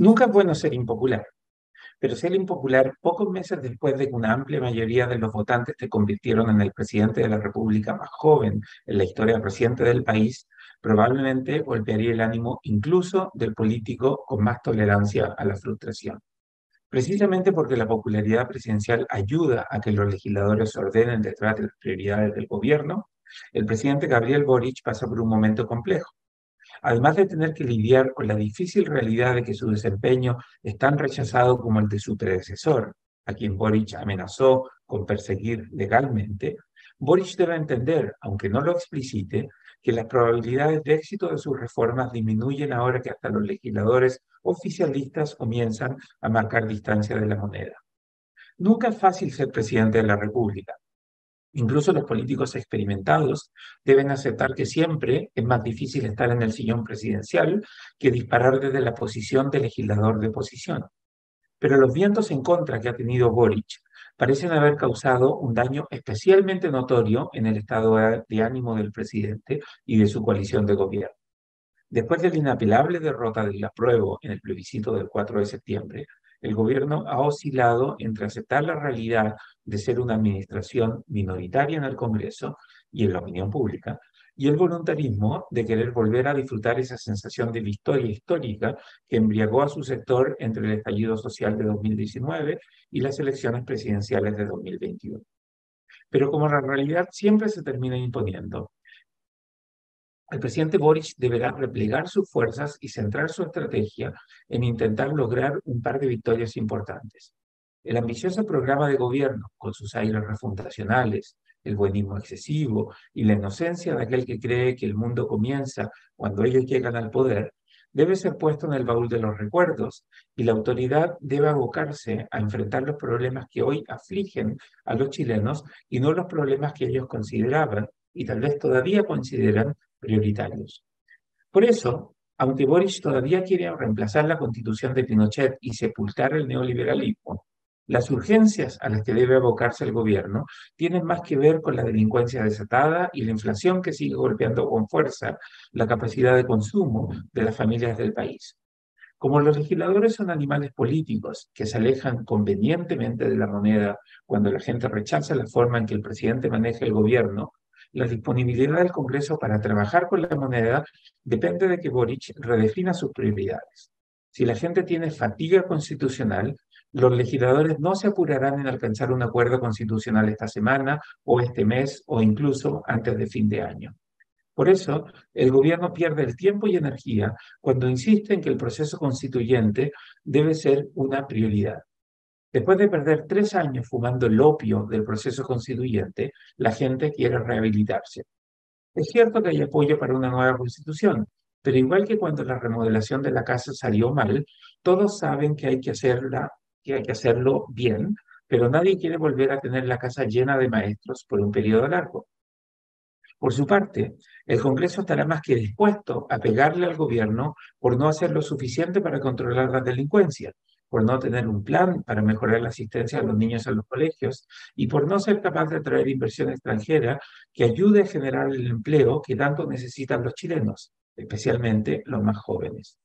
Nunca es bueno ser impopular, pero ser impopular pocos meses después de que una amplia mayoría de los votantes te convirtieron en el presidente de la República más joven en la historia reciente del país, probablemente golpearía el ánimo incluso del político con más tolerancia a la frustración. Precisamente porque la popularidad presidencial ayuda a que los legisladores se ordenen detrás de las prioridades del gobierno, el presidente Gabriel Boric pasa por un momento complejo. Además de tener que lidiar con la difícil realidad de que su desempeño es tan rechazado como el de su predecesor, a quien Boric amenazó con perseguir legalmente, Boric debe entender, aunque no lo explicite, que las probabilidades de éxito de sus reformas disminuyen ahora que hasta los legisladores oficialistas comienzan a marcar distancia de la moneda. Nunca es fácil ser presidente de la República. Incluso los políticos experimentados deben aceptar que siempre es más difícil estar en el sillón presidencial que disparar desde la posición de legislador de oposición. Pero los vientos en contra que ha tenido Boric parecen haber causado un daño especialmente notorio en el estado de ánimo del presidente y de su coalición de gobierno. Después de la inapelable derrota del apruebo en el plebiscito del 4 de septiembre, el gobierno ha oscilado entre aceptar la realidad de ser una administración minoritaria en el Congreso y en la opinión pública, y el voluntarismo de querer volver a disfrutar esa sensación de victoria histórica que embriagó a su sector entre el estallido social de 2019 y las elecciones presidenciales de 2021. Pero como la realidad siempre se termina imponiendo, el presidente Boric deberá replegar sus fuerzas y centrar su estrategia en intentar lograr un par de victorias importantes. El ambicioso programa de gobierno, con sus aires refundacionales, el buenismo excesivo y la inocencia de aquel que cree que el mundo comienza cuando ellos llegan al poder, debe ser puesto en el baúl de los recuerdos y la autoridad debe abocarse a enfrentar los problemas que hoy afligen a los chilenos y no los problemas que ellos consideraban y tal vez todavía consideran prioritarios. Por eso, aunque Boric todavía quiere reemplazar la constitución de Pinochet y sepultar el neoliberalismo, las urgencias a las que debe abocarse el gobierno tienen más que ver con la delincuencia desatada y la inflación que sigue golpeando con fuerza la capacidad de consumo de las familias del país. Como los legisladores son animales políticos que se alejan convenientemente de la moneda cuando la gente rechaza la forma en que el presidente maneja el gobierno, la disponibilidad del Congreso para trabajar con la moneda depende de que Boric redefina sus prioridades. Si la gente tiene fatiga constitucional, los legisladores no se apurarán en alcanzar un acuerdo constitucional esta semana o este mes o incluso antes de fin de año. Por eso, el gobierno pierde el tiempo y energía cuando insiste en que el proceso constituyente debe ser una prioridad. Después de perder 3 años fumando el opio del proceso constituyente, la gente quiere rehabilitarse. Es cierto que hay apoyo para una nueva constitución, pero igual que cuando la remodelación de la casa salió mal, todos saben que hay que hacerlo bien, pero nadie quiere volver a tener la casa llena de maestros por un periodo largo. Por su parte, el Congreso estará más que dispuesto a pegarle al gobierno por no hacer lo suficiente para controlar la delincuencia, por no tener un plan para mejorar la asistencia a los niños en los colegios y por no ser capaz de atraer inversión extranjera que ayude a generar el empleo que tanto necesitan los chilenos, especialmente los más jóvenes.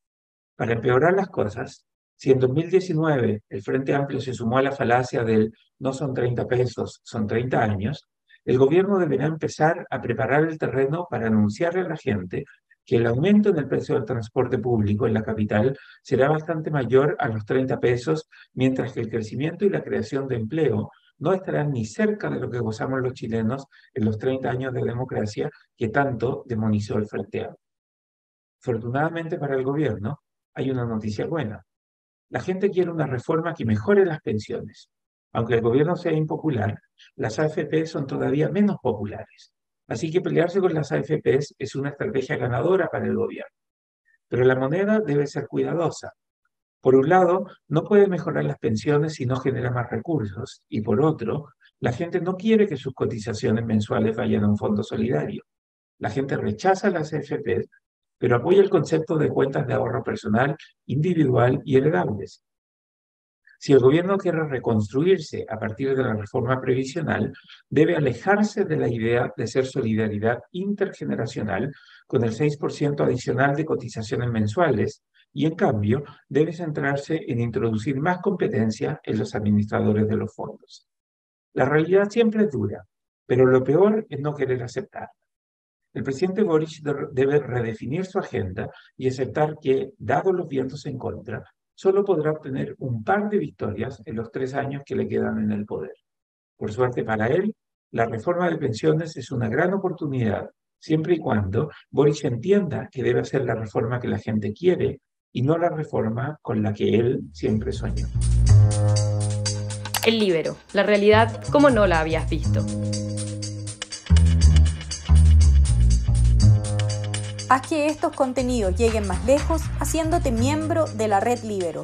Para empeorar las cosas, si en 2019 el Frente Amplio se sumó a la falacia del no son 30 pesos, son 30 años, el gobierno deberá empezar a preparar el terreno para anunciarle a la gente que el aumento en el precio del transporte público en la capital será bastante mayor a los 30 pesos, mientras que el crecimiento y la creación de empleo no estarán ni cerca de lo que gozamos los chilenos en los 30 años de democracia que tanto demonizó el Frente Amplio. Afortunadamente para el gobierno, hay una noticia buena. La gente quiere una reforma que mejore las pensiones. Aunque el gobierno sea impopular, las AFP son todavía menos populares. Así que pelearse con las AFPs es una estrategia ganadora para el gobierno. Pero la moneda debe ser cuidadosa. Por un lado, no puede mejorar las pensiones si no genera más recursos. Y por otro, la gente no quiere que sus cotizaciones mensuales vayan a un fondo solidario. La gente rechaza las AFPs, pero apoya el concepto de cuentas de ahorro personal, individual y heredables. Si el gobierno quiere reconstruirse a partir de la reforma previsional, debe alejarse de la idea de ser solidaridad intergeneracional con el 6% adicional de cotizaciones mensuales y en cambio debe centrarse en introducir más competencia en los administradores de los fondos. La realidad siempre es dura, pero lo peor es no querer aceptar. El presidente Boric debe redefinir su agenda y aceptar que, dados los vientos en contra, solo podrá obtener un par de victorias en los 3 años que le quedan en el poder. Por suerte para él, la reforma de pensiones es una gran oportunidad, siempre y cuando Boric entienda que debe hacer la reforma que la gente quiere y no la reforma con la que él siempre soñó. El Líbero, la realidad como no la habías visto. Haz que estos contenidos lleguen más lejos haciéndote miembro de la Red Líbero.